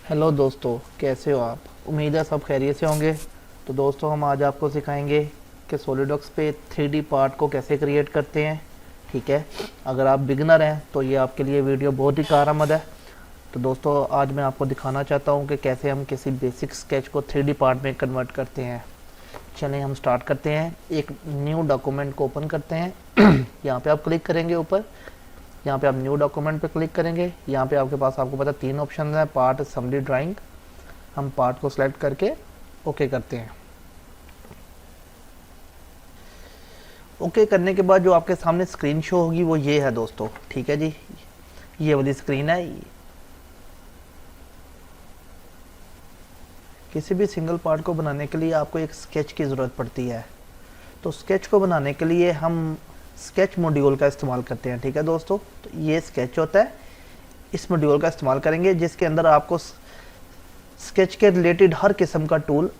Hello दोस्तों, कैसे हो आप? उम्मीद है सब खैरियत से होंगे। तो दोस्तों, हम आज आपको सिखाएंगे कि सॉलिडवर्क्स पे 3D पार्ट को कैसे क्रिएट करते हैं। ठीक है, अगर आप बिगनर हैं तो ये आपके लिए वीडियो बहुत ही कारआमद है। तो दोस्तों, आज मैं आपको दिखाना चाहता हूँ कि कैसे हम किसी बेसिक स्केच को 3D पार्ट में कन्वर्ट करते हैं। चलें हम स्टार्ट करते हैं। एक न्यू डॉक्यूमेंट को ओपन करते हैं। यहाँ पे आप क्लिक करेंगे ऊपर, यहाँ पे आप न्यू डॉक्यूमेंट पे क्लिक करेंगे। यहाँ पे आपके पास आपको पता 3 ऑप्शन है, पार्ट, असेंबली, ड्राइंग। हम पार्ट को सिलेक्ट करके ओके करते हैं। ओके करने के बाद जो आपके सामने स्क्रीन शो होगी वो ये है दोस्तों। ठीक है जी, ये वाली स्क्रीन है। किसी भी सिंगल पार्ट को बनाने के लिए आपको एक स्केच की ज़रूरत पड़ती है। तो स्केच को बनाने के लिए हम स्केच मॉड्यूल का इस्तेमाल करते हैं। ठीक है दोस्तों, तो ये स्केच होता है, इस मॉड्यूल का इस्तेमाल करेंगे जिसके अंदर आपको स्केच के रिलेटेड हर किस्म का टूल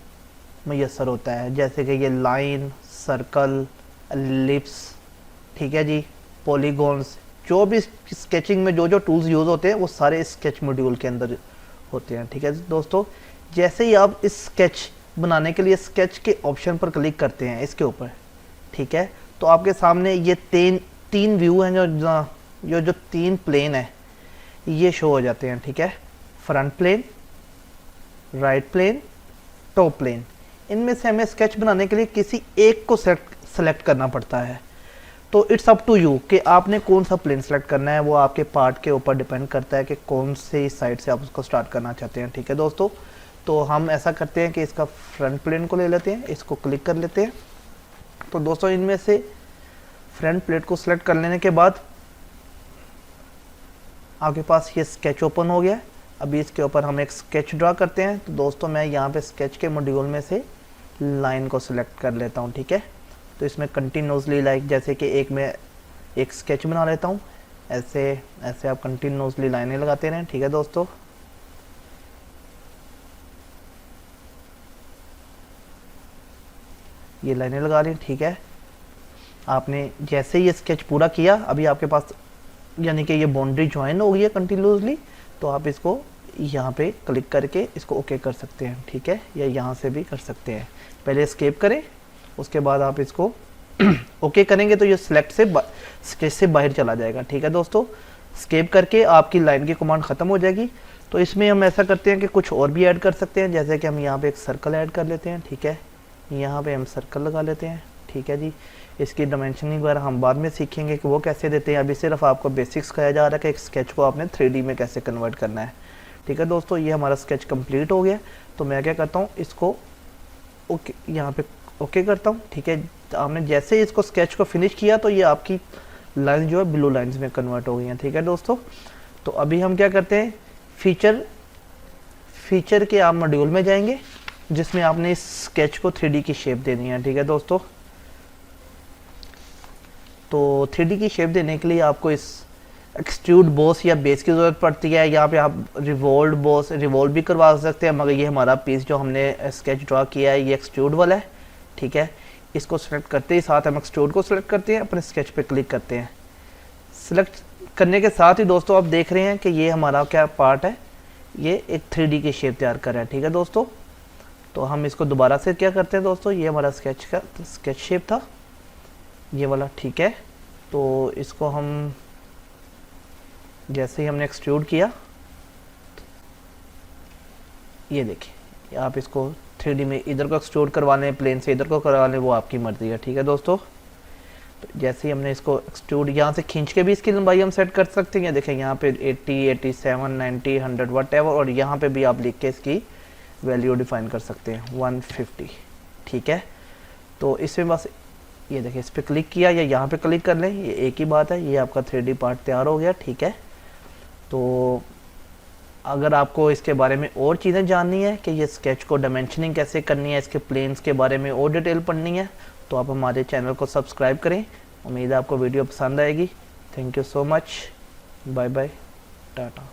मैसर होता है, जैसे कि ये लाइन, सर्कल, एलिप्स, ठीक है जी, पॉलीगॉन्स। जो भी स्केचिंग में जो जो टूल्स यूज़ होते हैं वो सारे स्केच मॉड्यूल के अंदर होते हैं। ठीक है दोस्तों, जैसे ही आप इस स्केच बनाने के लिए स्केच के ऑप्शन पर क्लिक करते हैं इसके ऊपर, ठीक है, तो आपके सामने ये तीन व्यू हैं जो 3 प्लेन है ये शो हो जाते हैं। ठीक है, front plane, right plane, top plane. इनमें से हमें स्केच बनाने के लिए किसी एक को सेलेक्ट करना पड़ता है। तो इट्स अप टू यू कि आपने कौन सा प्लेन सेलेक्ट करना है। वो आपके पार्ट के ऊपर डिपेंड करता है कि कौन से साइड से आप उसको स्टार्ट करना चाहते हैं। ठीक है दोस्तों, तो हम ऐसा करते हैं कि इसका फ्रंट प्लेन को ले लेते हैं, इसको क्लिक कर लेते हैं। तो दोस्तों, इनमें से फ्रंट प्लेट को सिलेक्ट कर लेने के बाद आपके पास ये स्केच ओपन हो गया। अभी इसके ऊपर हम एक स्केच ड्रा करते हैं। तो दोस्तों, मैं यहाँ पे स्केच के मॉड्यूल में से लाइन को सिलेक्ट कर लेता हूँ। ठीक है, तो इसमें कंटिन्यूसली लाइक जैसे कि एक स्केच बना लेता हूँ। ऐसे ऐसे आप कंटिन्यूसली लाइनें लगाते रहें। ठीक है दोस्तों, ये लाइनें लगा ली। ठीक है, आपने जैसे ये स्केच पूरा किया, अभी आपके पास यानी कि ये बाउंड्री ज्वाइन हो गई है कंटिन्यूसली। तो आप इसको यहाँ पे क्लिक करके इसको ओके कर सकते हैं। ठीक है, या यहाँ से भी कर सकते हैं। पहले एस्केप करें, उसके बाद आप इसको ओके करेंगे तो ये सिलेक्ट से स्केच से बाहर चला जाएगा। ठीक है दोस्तों, स्केप करके आपकी लाइन की कमांड ख़त्म हो जाएगी। तो इसमें हम ऐसा करते हैं कि कुछ और भी ऐड कर सकते हैं, जैसे कि हम यहाँ पे एक सर्कल ऐड कर लेते हैं। ठीक है, यहाँ पे हम सर्कल लगा लेते हैं। ठीक है जी, इसकी डायमेंशनिंग वगैरह हम बाद में सीखेंगे कि वो कैसे देते हैं। अभी सिर्फ आपको बेसिक्स सिखाया जा रहा है कि एक स्केच को आपने 3D में कैसे कन्वर्ट करना है। ठीक है दोस्तों, ये हमारा स्केच कंप्लीट हो गया। तो मैं क्या करता हूँ, इसको ओके यहाँ पे ओके करता हूँ। ठीक है, तो आपने जैसे ही इसको स्केच को फिनिश किया तो ये आपकी लाइन जो है ब्लू लाइन्स में कन्वर्ट हो गई हैं। ठीक है दोस्तों, तो अभी हम क्या करते हैं, फीचर के आप मॉड्यूल में जाएंगे जिसमें आपने इस स्केच को 3D की शेप देनी है। ठीक है दोस्तों, तो 3D की शेप देने के लिए आपको इस एक्सट्रूड बॉस या बेस की ज़रूरत पड़ती है। यहाँ पे आप रिवॉल्व भी करवा सकते हैं, मगर ये हमारा पीस जो हमने स्केच ड्रा किया है ये एक्सट्रूड वाला है। ठीक है, इसको सेलेक्ट करते ही साथ हम एक्सट्रूड को सिलेक्ट करते हैं, अपने स्केच पे क्लिक करते हैं। सिलेक्ट करने के साथ ही दोस्तों आप देख रहे हैं कि ये हमारा क्या पार्ट है, ये एक 3D की शेप तैयार कर रहा है। ठीक है दोस्तों, तो हम इसको दोबारा से क्या करते हैं दोस्तों, ये हमारा स्केच शेप था ये वाला। ठीक है, तो इसको हम जैसे ही हमने एक्सट्रूड किया, ये देखिए, आप इसको 3D में इधर को एक्सट्रूड करवाने, प्लेन से इधर को करवाने, वो आपकी मर्जी है। ठीक है दोस्तों, तो जैसे ही हमने इसको एक्सट्रूड यहाँ से खींच के भी इसकी लंबाई हम सेट कर सकते हैं। देखें यहाँ पे 80, 87, 90, 100 वट एवर, और यहाँ पे भी आप लिख के इसकी वैल्यू डिफाइन कर सकते हैं 150। ठीक है, तो इसमें बस ये देखिए, इस पर क्लिक किया या यहाँ पे क्लिक कर लें, ये एक ही बात है। ये आपका 3D पार्ट तैयार हो गया। ठीक है, तो अगर आपको इसके बारे में और चीज़ें जाननी है कि ये स्केच को डायमेंशनिंग कैसे करनी है, इसके प्लेन्स के बारे में और डिटेल पढ़नी है, तो आप हमारे चैनल को सब्सक्राइब करें। उम्मीद है आपको वीडियो पसंद आएगी। Thank you so much, bye bye, Tata.